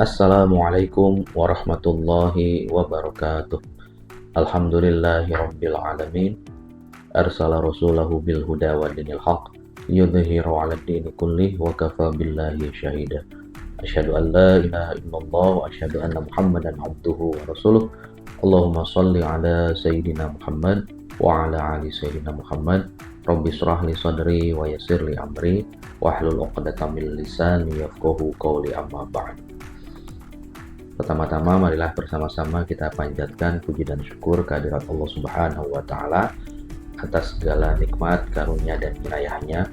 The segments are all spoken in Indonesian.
Assalamualaikum warahmatullahi wabarakatuh. Alhamdulillahi rabbil alamin. Arsala rasulahu bil huda wa dinil haq liyudhhirahu 'ala dini kullih wa kafa billahi syahida. Asyhadu an la ilaha illallah wa asyhadu anna Muhammadan abduhu wa rasuluh. Allahumma shalli ala sayyidina Muhammad wa ala ali sayyidina Muhammad. Rabbi shrah li sadri wa yassir li amri wahlul 'uqdatam min lisani yafqahu qawli, amma ba'd. Pertama-tama marilah bersama-sama kita panjatkan puji dan syukur kehadirat Allah Subhanahu wa Ta'ala atas segala nikmat, karunia dan inayahnya,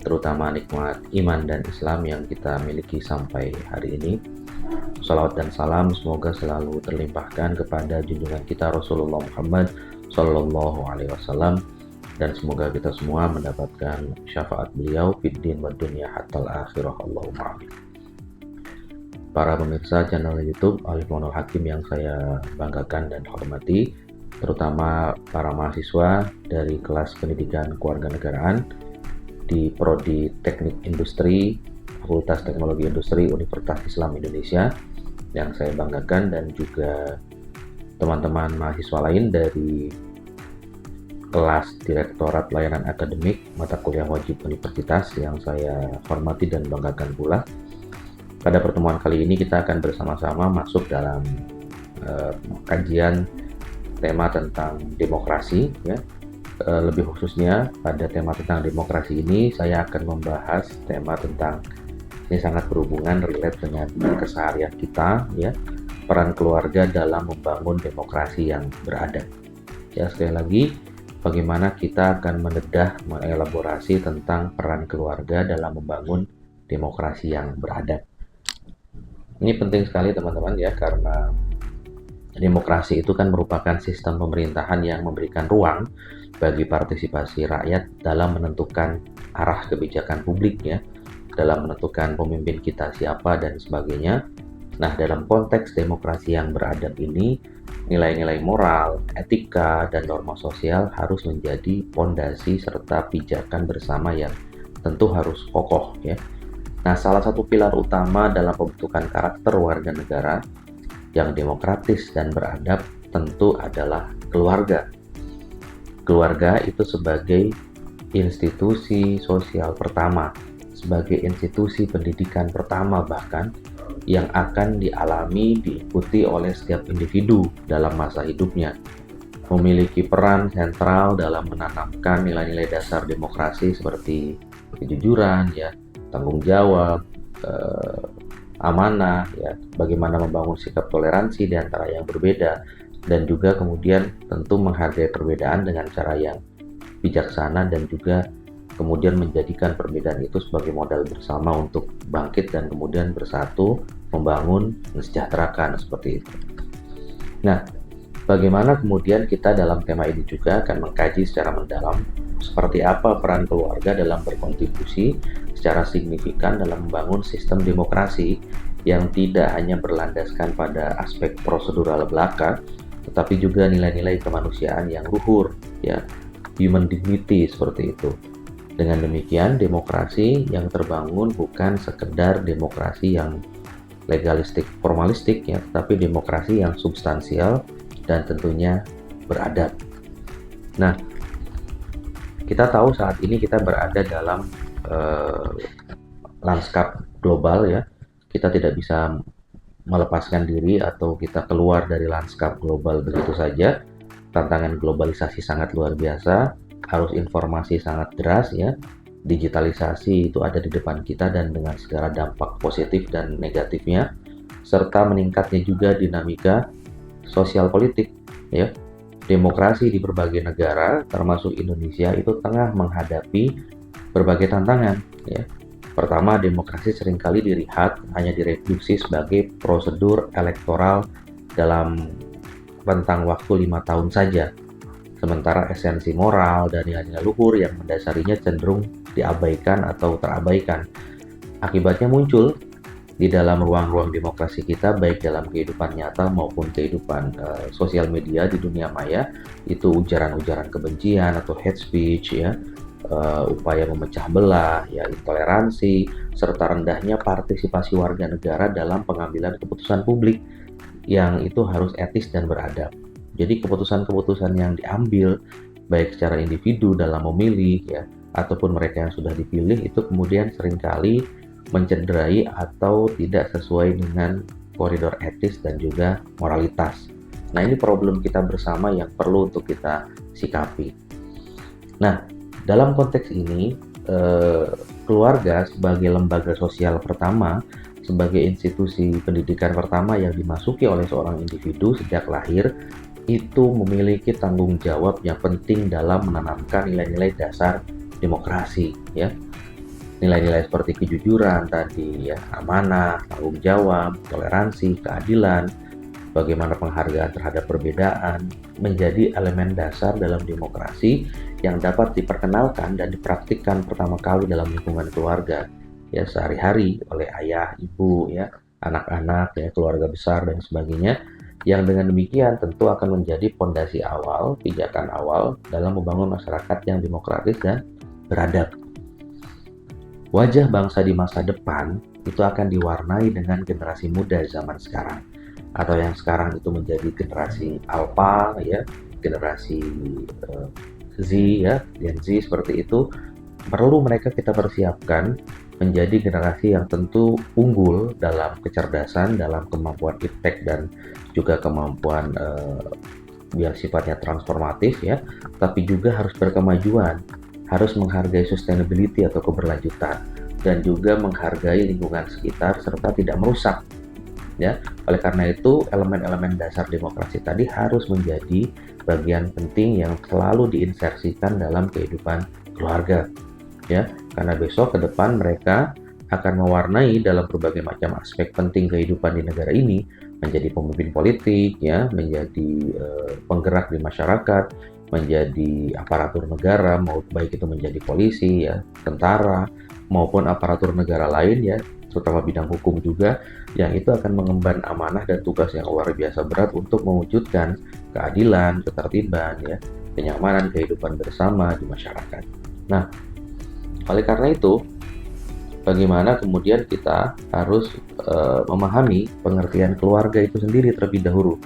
terutama nikmat iman dan Islam yang kita miliki sampai hari ini. Salawat dan salam semoga selalu terlimpahkan kepada junjungan kita Rasulullah Muhammad Sallallahu Alaihi Wasallam, dan semoga kita semua mendapatkan syafaat beliau fid din wa dunya hatal akhirah. Allahumma amin. Para pemirsa channel YouTube Alif Monol Hakim yang saya banggakan dan hormati, terutama para mahasiswa dari kelas pendidikan kewarganegaraan di Prodi Teknik Industri Fakultas Teknologi Industri Universitas Islam Indonesia yang saya banggakan, dan juga teman-teman mahasiswa lain dari kelas Direktorat Layanan Akademik Mata Kuliah Wajib Universitas yang saya hormati dan banggakan pula. Pada pertemuan kali ini kita akan bersama-sama masuk dalam kajian tema tentang demokrasi, ya. Lebih khususnya pada tema tentang demokrasi ini saya akan membahas tema tentang, ini sangat berhubungan relate dengan keseharian kita, ya, peran keluarga dalam membangun demokrasi yang beradab. Ya, sekali lagi, bagaimana kita akan mengelaborasi tentang peran keluarga dalam membangun demokrasi yang beradab. Ini penting sekali teman-teman, ya, karena demokrasi itu kan merupakan sistem pemerintahan yang memberikan ruang bagi partisipasi rakyat dalam menentukan arah kebijakan publik, ya, dalam menentukan pemimpin kita siapa dan sebagainya. Nah, dalam konteks demokrasi yang beradab ini, nilai-nilai moral, etika, dan norma sosial harus menjadi pondasi serta pijakan bersama yang tentu harus kokoh, ya. Nah, salah satu pilar utama dalam pembentukan karakter warga negara yang demokratis dan beradab tentu adalah keluarga. Keluarga itu sebagai institusi sosial pertama, sebagai institusi pendidikan pertama bahkan, yang akan diikuti oleh setiap individu dalam masa hidupnya, memiliki peran sentral dalam menanamkan nilai-nilai dasar demokrasi seperti kejujuran, ya, tanggung jawab, amanah, ya, bagaimana membangun sikap toleransi di antara yang berbeda, dan juga kemudian tentu menghargai perbedaan dengan cara yang bijaksana, dan juga kemudian menjadikan perbedaan itu sebagai modal bersama untuk bangkit dan kemudian bersatu membangun mensejahterakan, seperti itu. Nah, bagaimana kemudian kita dalam tema ini juga akan mengkaji secara mendalam seperti apa peran keluarga dalam berkontribusi secara signifikan dalam membangun sistem demokrasi yang tidak hanya berlandaskan pada aspek prosedural belaka, tetapi juga nilai-nilai kemanusiaan yang luhur, ya, human dignity, seperti itu. Dengan demikian, demokrasi yang terbangun bukan sekedar demokrasi yang legalistik, formalistik, ya, tetapi demokrasi yang substansial dan tentunya beradab. Nah, kita tahu saat ini kita berada dalam lanskap global, ya. Kita tidak bisa melepaskan diri atau kita keluar dari lanskap global begitu saja. Tantangan globalisasi sangat luar biasa, arus informasi sangat deras, ya. Digitalisasi itu ada di depan kita dan dengan segala dampak positif dan negatifnya, serta meningkatnya juga dinamika sosial politik, ya. Demokrasi di berbagai negara termasuk Indonesia itu tengah menghadapi berbagai tantangan, ya. Pertama, demokrasi seringkali dilihat hanya direduksi sebagai prosedur elektoral dalam rentang waktu 5 tahun saja, sementara esensi moral dan nilai-nilai luhur yang mendasarinya cenderung diabaikan atau terabaikan. Akibatnya muncul di dalam ruang-ruang demokrasi kita, baik dalam kehidupan nyata maupun kehidupan sosial media di dunia maya, itu ujaran-ujaran kebencian atau hate speech, ya, upaya memecah belah, ya intoleransi, serta rendahnya partisipasi warga negara dalam pengambilan keputusan publik yang itu harus etis dan beradab. Jadi keputusan-keputusan yang diambil baik secara individu dalam memilih ya ataupun mereka yang sudah dipilih itu kemudian seringkali mencederai atau tidak sesuai dengan koridor etis dan juga moralitas. Nah, ini problem kita bersama yang perlu untuk kita sikapi. Nah, dalam konteks ini, keluarga sebagai lembaga sosial pertama, sebagai institusi pendidikan pertama yang dimasuki oleh seorang individu sejak lahir, itu memiliki tanggung jawab yang penting dalam menanamkan nilai-nilai dasar demokrasi, ya. Nilai-nilai seperti kejujuran tadi, ya, amanah, tanggung jawab, toleransi, keadilan, bagaimana penghargaan terhadap perbedaan menjadi elemen dasar dalam demokrasi yang dapat diperkenalkan dan dipraktikkan pertama kali dalam lingkungan keluarga, ya, sehari-hari oleh ayah, ibu, ya, anak-anak, ya, keluarga besar dan sebagainya, yang dengan demikian tentu akan menjadi fondasi awal, pijakan awal dalam membangun masyarakat yang demokratis dan beradab. Wajah bangsa di masa depan itu akan diwarnai dengan generasi muda zaman sekarang, atau yang sekarang itu menjadi generasi Alpha, ya, generasi Z, ya, Gen Z seperti itu. Perlu mereka kita persiapkan menjadi generasi yang tentu unggul dalam kecerdasan, dalam kemampuan iptek dan juga kemampuan yang sifatnya transformatif, ya, tapi juga harus berkemajuan, harus menghargai sustainability atau keberlanjutan, dan juga menghargai lingkungan sekitar serta tidak merusak, ya. Oleh karena itu, elemen-elemen dasar demokrasi tadi harus menjadi bagian penting yang selalu diinsersikan dalam kehidupan keluarga, ya, karena besok ke depan mereka akan mewarnai dalam berbagai macam aspek penting kehidupan di negara ini, menjadi pemimpin politik, ya, menjadi penggerak di masyarakat, menjadi aparatur negara, mau baik itu menjadi polisi, ya, tentara, maupun aparatur negara lain, ya, terutama bidang hukum juga, yang itu akan mengemban amanah dan tugas yang luar biasa berat untuk mewujudkan keadilan, ketertiban, ya, kenyamanan kehidupan bersama di masyarakat. Nah, oleh karena itu, bagaimana kemudian kita harus memahami pengertian keluarga itu sendiri terlebih dahulu.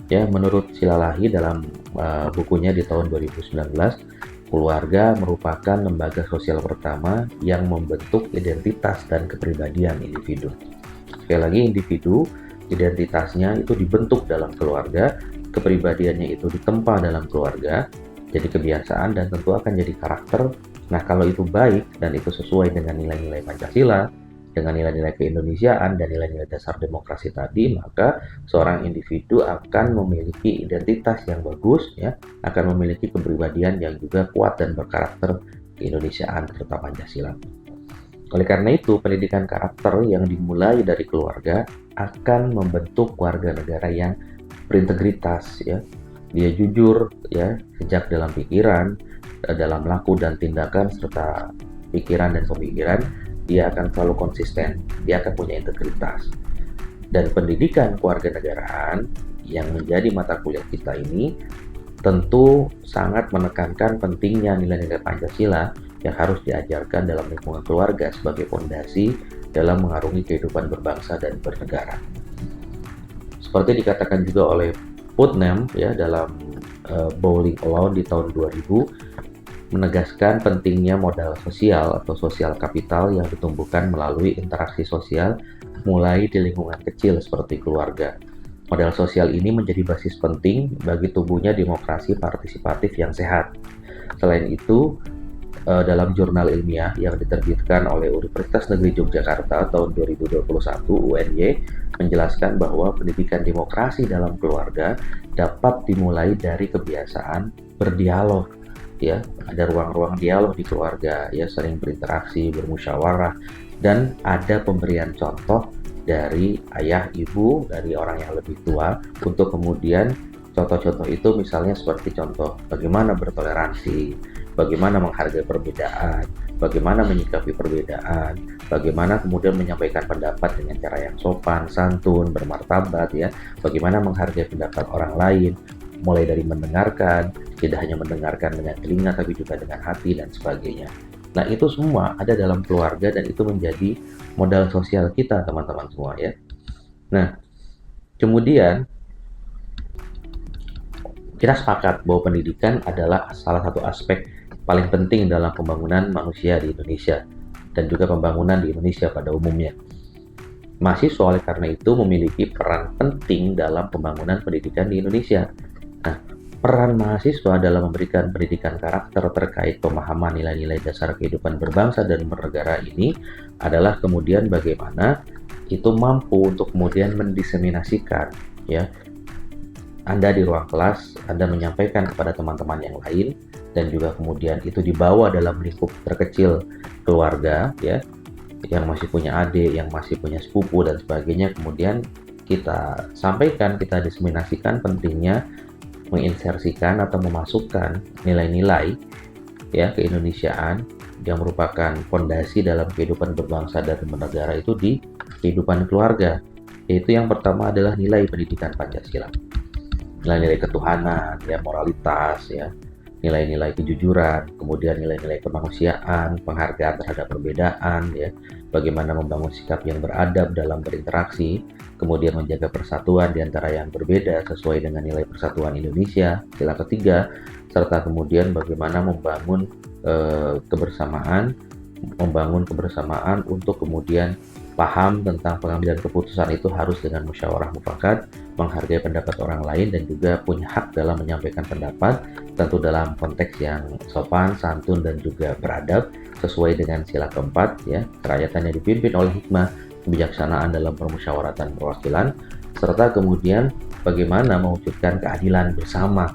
Ya, menurut Silalahi dalam bukunya di tahun 2019, keluarga merupakan lembaga sosial pertama yang membentuk identitas dan kepribadian individu. Sekali lagi, individu, identitasnya itu dibentuk dalam keluarga, kepribadiannya itu ditempa dalam keluarga, jadi kebiasaan dan tentu akan jadi karakter. Nah, kalau itu baik dan itu sesuai dengan nilai-nilai Pancasila, dengan nilai-nilai keindonesiaan dan nilai-nilai dasar demokrasi tadi, maka seorang individu akan memiliki identitas yang bagus, ya, akan memiliki kepribadian yang juga kuat dan berkarakter keindonesiaan serta Pancasila. Oleh karena itu, pendidikan karakter yang dimulai dari keluarga akan membentuk warga negara yang berintegritas, ya. Dia jujur, ya, sejak dalam pikiran, dalam laku dan tindakan serta pikiran dan pemikiran, dia akan selalu konsisten, dia akan punya integritas. Dan pendidikan kewarganegaraan yang menjadi mata kuliah kita ini tentu sangat menekankan pentingnya nilai-nilai Pancasila yang harus diajarkan dalam lingkungan keluarga sebagai fondasi dalam mengarungi kehidupan berbangsa dan bernegara. Seperti dikatakan juga oleh Putnam, ya, dalam Bowling Alone di tahun 2000, menegaskan pentingnya modal sosial atau sosial kapital yang ditumbuhkan melalui interaksi sosial mulai di lingkungan kecil seperti keluarga. Modal sosial ini menjadi basis penting bagi tumbuhnya demokrasi partisipatif yang sehat. Selain itu, dalam jurnal ilmiah yang diterbitkan oleh Universitas Negeri Yogyakarta tahun 2021, UNY, menjelaskan bahwa pendidikan demokrasi dalam keluarga dapat dimulai dari kebiasaan berdialog. Ya, ada ruang-ruang dialog di keluarga, ya, sering berinteraksi, bermusyawarah, dan ada pemberian contoh dari ayah, ibu, dari orang yang lebih tua, untuk kemudian contoh-contoh itu misalnya seperti contoh bagaimana bertoleransi, bagaimana menghargai perbedaan, bagaimana menyikapi perbedaan, bagaimana kemudian menyampaikan pendapat dengan cara yang sopan, santun, bermartabat, ya, bagaimana menghargai pendapat orang lain, mulai dari mendengarkan, tidak hanya mendengarkan dengan telinga tapi juga dengan hati dan sebagainya. Nah, itu semua ada dalam keluarga dan itu menjadi modal sosial kita, teman-teman semua ya. Nah, kemudian kita sepakat bahwa pendidikan adalah salah satu aspek paling penting dalam pembangunan manusia di Indonesia dan juga pembangunan di Indonesia pada umumnya. Mahasiswa oleh karena itu memiliki peran penting dalam pembangunan pendidikan di Indonesia. Nah, peran mahasiswa dalam memberikan pendidikan karakter terkait pemahaman nilai-nilai dasar kehidupan berbangsa dan bernegara ini adalah kemudian bagaimana itu mampu untuk kemudian mendiseminasikan ya. Anda di ruang kelas, Anda menyampaikan kepada teman-teman yang lain dan juga kemudian itu dibawa dalam lingkup terkecil keluarga ya, yang masih punya adik, yang masih punya sepupu dan sebagainya, kemudian kita sampaikan, kita diseminasikan pentingnya menginsersikan atau memasukkan nilai-nilai ya keindonesiaan yang merupakan fondasi dalam kehidupan berbangsa dan bernegara itu di kehidupan keluarga. Yaitu yang pertama adalah nilai pendidikan Pancasila. Nilai-nilai ketuhanan, ya, moralitas, ya, nilai-nilai kejujuran, kemudian nilai-nilai kemanusiaan, penghargaan terhadap perbedaan, ya, bagaimana membangun sikap yang beradab dalam berinteraksi, kemudian menjaga persatuan di antara yang berbeda sesuai dengan nilai persatuan Indonesia, sila ketiga, serta kemudian bagaimana membangun kebersamaan untuk kemudian paham tentang pengambilan keputusan itu harus dengan musyawarah mufakat, menghargai pendapat orang lain dan juga punya hak dalam menyampaikan pendapat, tentu dalam konteks yang sopan, santun dan juga beradab sesuai dengan sila keempat ya, kerakyatan yang dipimpin oleh hikmah, kebijaksanaan dalam permusyawaratan perwakilan, serta kemudian bagaimana mewujudkan keadilan bersama.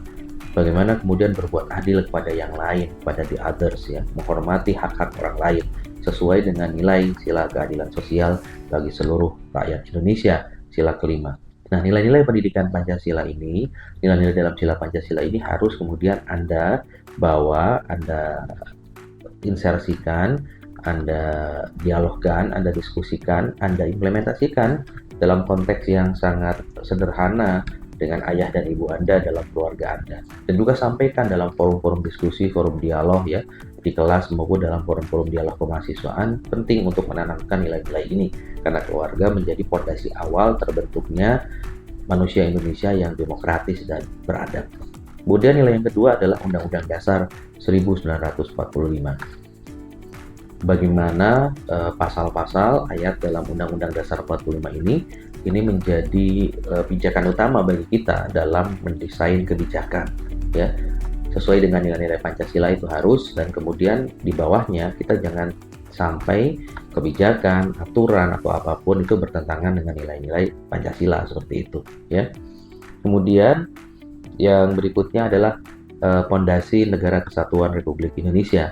Bagaimana kemudian berbuat adil kepada yang lain, kepada the others ya, menghormati hak-hak orang lain sesuai dengan nilai sila keadilan sosial bagi seluruh rakyat Indonesia, sila kelima. Nah, nilai-nilai pendidikan Pancasila ini, nilai-nilai dalam sila Pancasila ini harus kemudian Anda bawa, Anda insersikan, Anda dialogkan, Anda diskusikan, Anda implementasikan dalam konteks yang sangat sederhana dengan ayah dan ibu Anda dalam keluarga Anda. Dan juga sampaikan dalam forum-forum diskusi, forum dialog ya, di kelas maupun dalam forum-forum dialog kemahasiswaan, penting untuk menanamkan nilai-nilai ini karena keluarga menjadi fondasi awal terbentuknya manusia Indonesia yang demokratis dan beradab. Kemudian nilai yang kedua adalah Undang-Undang Dasar 1945. Bagaimana pasal-pasal ayat dalam Undang-Undang Dasar 45 ini menjadi pijakan utama bagi kita dalam mendesain kebijakan ya, sesuai dengan nilai-nilai Pancasila itu harus, dan kemudian di bawahnya kita jangan sampai kebijakan, aturan atau apapun itu bertentangan dengan nilai-nilai Pancasila seperti itu ya. Kemudian yang berikutnya adalah Pondasi Negara Kesatuan Republik Indonesia.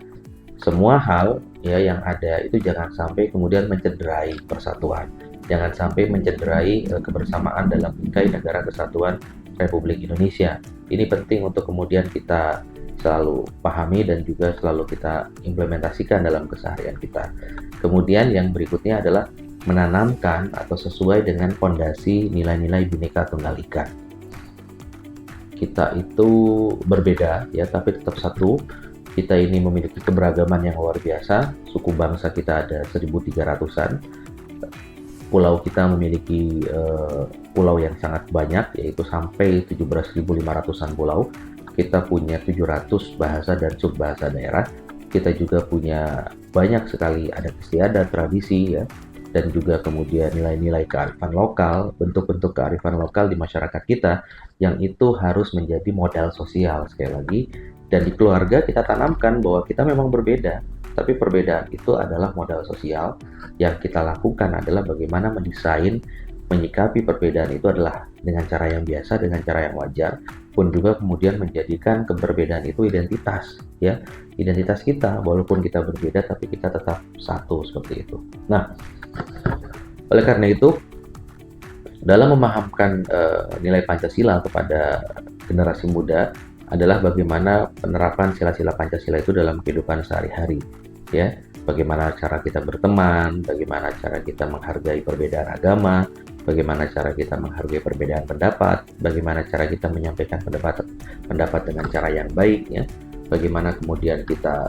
Semua hal ya yang ada itu jangan sampai kemudian mencederai persatuan, jangan sampai mencederai kebersamaan dalam bingkai Negara Kesatuan Republik Indonesia. Ini penting untuk kemudian kita selalu pahami dan juga selalu kita implementasikan dalam keseharian kita. Kemudian yang berikutnya adalah menanamkan atau sesuai dengan fondasi nilai-nilai Bhinneka Tunggal Ika. Kita itu berbeda ya, tapi tetap satu. Kita ini memiliki keberagaman yang luar biasa. Suku bangsa kita ada 1.300-an. Pulau kita memiliki pulau yang sangat banyak, yaitu sampai 17.500-an pulau. Kita punya 700 bahasa dan subbahasa daerah. Kita juga punya banyak sekali adat istiadat, tradisi ya, dan juga kemudian nilai-nilai kearifan lokal, bentuk-bentuk kearifan lokal di masyarakat kita yang itu harus menjadi modal sosial sekali lagi. Dan di keluarga kita tanamkan bahwa kita memang berbeda, tapi perbedaan itu adalah modal sosial. Yang kita lakukan adalah bagaimana mendesain, menyikapi perbedaan itu adalah dengan cara yang biasa, dengan cara yang wajar, pun juga kemudian menjadikan keberbedaan itu identitas, ya, identitas kita. Walaupun kita berbeda, tapi kita tetap satu seperti itu. Nah, oleh karena itu, dalam memahamkan nilai Pancasila kepada generasi muda adalah bagaimana penerapan sila-sila Pancasila itu dalam kehidupan sehari-hari, ya. Bagaimana cara kita berteman, bagaimana cara kita menghargai perbedaan agama, bagaimana cara kita menghargai perbedaan pendapat, bagaimana cara kita menyampaikan pendapat dengan cara yang baik, ya, bagaimana kemudian kita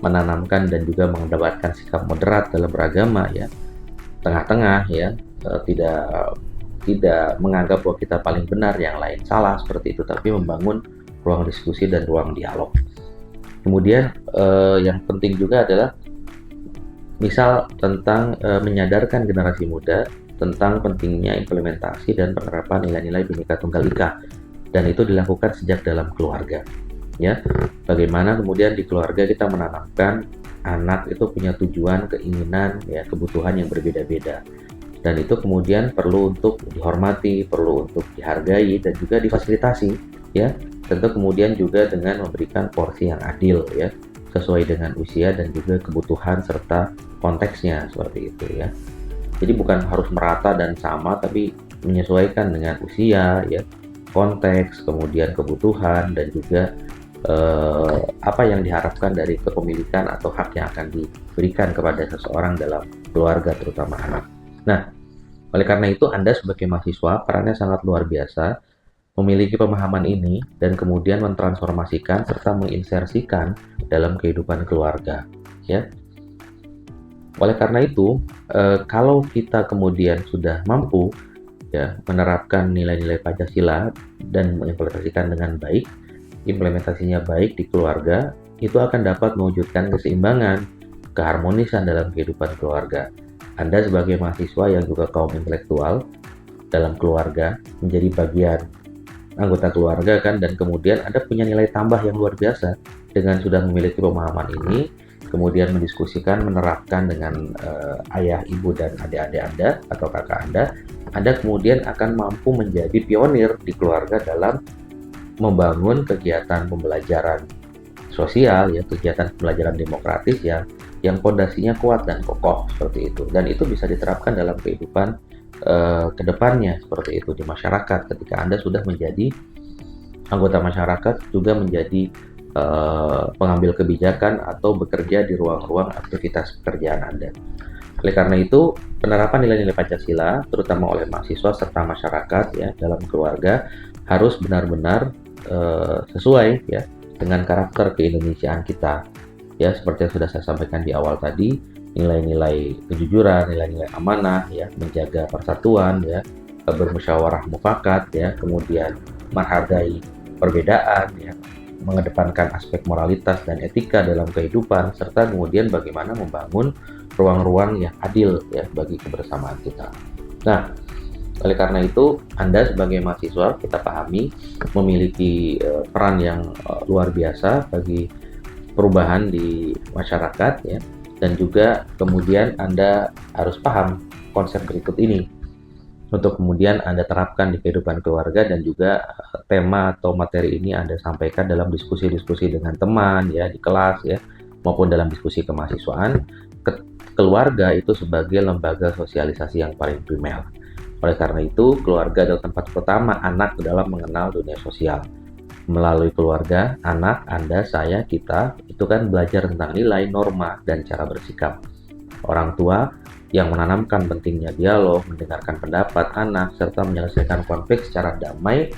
menanamkan dan juga mengedepankan sikap moderat dalam beragama, ya, tengah-tengah, ya, tidak menganggap bahwa kita paling benar, yang lain salah, seperti itu, tapi membangun ruang diskusi dan ruang dialog. Kemudian yang penting juga adalah misal tentang menyadarkan generasi muda tentang pentingnya implementasi dan penerapan nilai-nilai Bhinneka Tunggal Ika, dan itu dilakukan sejak dalam keluarga, ya. Bagaimana kemudian di keluarga kita menanamkan anak itu punya tujuan, keinginan, ya, kebutuhan yang berbeda-beda, dan itu kemudian perlu untuk dihormati, perlu untuk dihargai dan juga difasilitasi, ya. Tentu kemudian juga dengan memberikan porsi yang adil, ya, sesuai dengan usia dan juga kebutuhan serta konteksnya, seperti itu, ya. Jadi bukan harus merata dan sama, tapi menyesuaikan dengan usia, ya, konteks, kemudian kebutuhan, dan juga apa yang diharapkan dari kepemilikan atau hak yang akan diberikan kepada seseorang dalam keluarga, terutama anak. Nah, oleh karena itu Anda sebagai mahasiswa perannya sangat luar biasa, memiliki pemahaman ini dan kemudian mentransformasikan serta menginsersikan dalam kehidupan keluarga, ya. Oleh karena itu, kalau kita kemudian sudah mampu, ya, menerapkan nilai-nilai Pancasila dan mengimplementasikan dengan baik, implementasinya baik di keluarga, itu akan dapat mewujudkan keseimbangan, keharmonisan dalam kehidupan keluarga. Anda sebagai mahasiswa yang juga kaum intelektual dalam keluarga, menjadi bagian anggota keluarga, kan, dan kemudian Anda punya nilai tambah yang luar biasa dengan sudah memiliki pemahaman ini, kemudian mendiskusikan, menerapkan dengan ayah, ibu, dan adik-adik Anda atau kakak Anda kemudian akan mampu menjadi pionir di keluarga dalam membangun kegiatan pembelajaran sosial, ya, kegiatan pembelajaran demokratis yang fondasinya kuat dan kokoh, seperti itu, dan itu bisa diterapkan dalam kehidupan kedepannya, seperti itu, di masyarakat. Ketika Anda sudah menjadi anggota masyarakat, juga menjadi pengambil kebijakan atau bekerja di ruang-ruang aktivitas pekerjaan Anda. Oleh karena itu, penerapan nilai-nilai Pancasila, terutama oleh mahasiswa serta masyarakat, ya, dalam keluarga harus benar-benar sesuai, ya, dengan karakter keindonesiaan kita, ya, seperti yang sudah saya sampaikan di awal tadi, nilai-nilai kejujuran, nilai-nilai amanah, ya, menjaga persatuan, ya, bermusyawarah mufakat, ya, kemudian menghargai perbedaan, ya, mengedepankan aspek moralitas dan etika dalam kehidupan, serta kemudian bagaimana membangun ruang-ruang yang adil, ya, bagi kebersamaan kita. Nah, oleh karena itu, Anda sebagai mahasiswa, kita pahami, memiliki peran yang luar biasa bagi perubahan di masyarakat, ya, dan juga kemudian Anda harus paham konsep berikut ini untuk kemudian Anda terapkan di kehidupan keluarga, dan juga tema atau materi ini Anda sampaikan dalam diskusi-diskusi dengan teman, ya, di kelas, ya, maupun dalam diskusi kemahasiswaan. Keluarga itu sebagai lembaga sosialisasi yang paling primer. Oleh karena itu, keluarga adalah tempat pertama anak dalam mengenal dunia sosial. Melalui keluarga, anak, Anda, saya, kita, itu kan belajar tentang nilai, norma, dan cara bersikap. Orang tua yang menanamkan pentingnya dialog, mendengarkan pendapat anak, serta menyelesaikan konflik secara damai,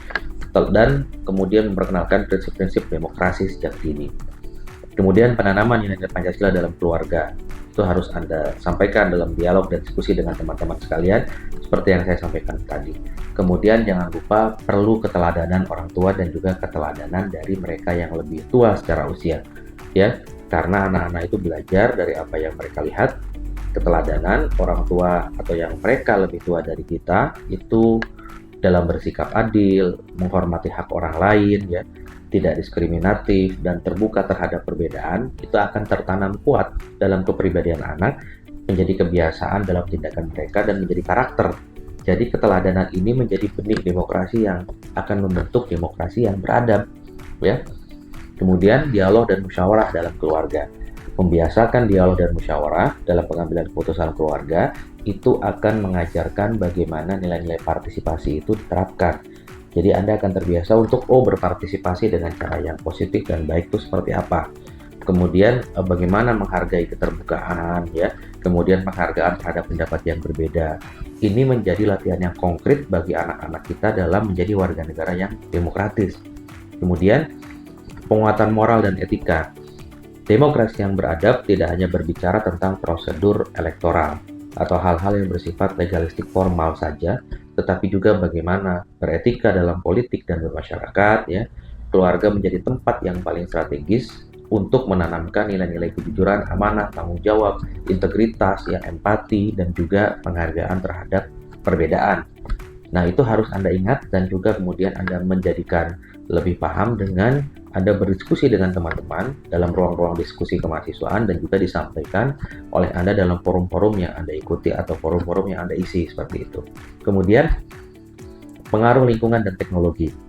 dan kemudian memperkenalkan prinsip-prinsip demokrasi sejak dini. Kemudian penanaman nilai-nilai Pancasila dalam keluarga itu harus Anda sampaikan dalam dialog dan diskusi dengan teman-teman sekalian, seperti yang saya sampaikan tadi. Kemudian jangan lupa perlu keteladanan orang tua dan juga keteladanan dari mereka yang lebih tua secara usia, ya, karena anak-anak itu belajar dari apa yang mereka lihat. Keteladanan orang tua atau yang mereka lebih tua dari kita itu dalam bersikap adil, menghormati hak orang lain, ya, tidak diskriminatif, dan terbuka terhadap perbedaan, itu akan tertanam kuat dalam kepribadian anak, menjadi kebiasaan dalam tindakan mereka, dan menjadi karakter. Jadi keteladanan ini menjadi benih demokrasi yang akan membentuk demokrasi yang beradab, ya. Kemudian dialog dan musyawarah dalam keluarga. Membiasakan dialog dan musyawarah dalam pengambilan keputusan keluarga itu akan mengajarkan bagaimana nilai-nilai partisipasi itu diterapkan. Jadi Anda akan terbiasa untuk berpartisipasi dengan cara yang positif dan baik itu seperti apa. kemudian bagaimana menghargai keterbukaan ya, kemudian penghargaan terhadap pendapat yang berbeda. Ini menjadi latihan yang konkret bagi anak-anak kita dalam menjadi warga negara yang demokratis. Kemudian penguatan moral dan etika. Demokrasi yang beradab tidak hanya berbicara tentang prosedur elektoral atau hal-hal yang bersifat legalistik formal saja, tetapi juga bagaimana beretika dalam politik dan bermasyarakat ya. Keluarga menjadi tempat yang paling strategis untuk menanamkan nilai-nilai kejujuran, amanah, tanggung jawab, integritas, ya, empati, dan juga penghargaan terhadap perbedaan. Nah, itu harus Anda ingat dan juga kemudian Anda menjadikan lebih paham dengan Anda berdiskusi dengan teman-teman dalam ruang-ruang diskusi kemahasiswaan dan juga disampaikan oleh Anda dalam forum-forum yang Anda ikuti atau forum-forum yang Anda isi seperti itu. Kemudian, pengaruh lingkungan dan teknologi.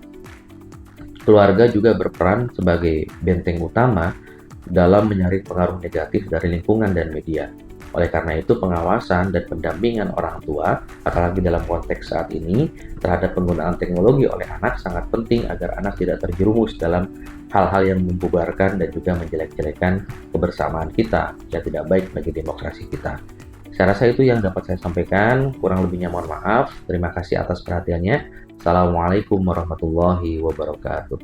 Keluarga juga berperan sebagai benteng utama dalam menyaring pengaruh negatif dari lingkungan dan media. Oleh karena itu, pengawasan dan pendampingan orang tua, apalagi dalam konteks saat ini, terhadap penggunaan teknologi oleh anak sangat penting agar anak tidak terjerumus dalam hal-hal yang membubarkan dan juga menjelek-jelekan kebersamaan kita, yang tidak baik bagi demokrasi kita. Saya rasa itu yang dapat saya sampaikan, kurang lebihnya mohon maaf. Terima kasih atas perhatiannya. Assalamualaikum warahmatullahi wabarakatuh.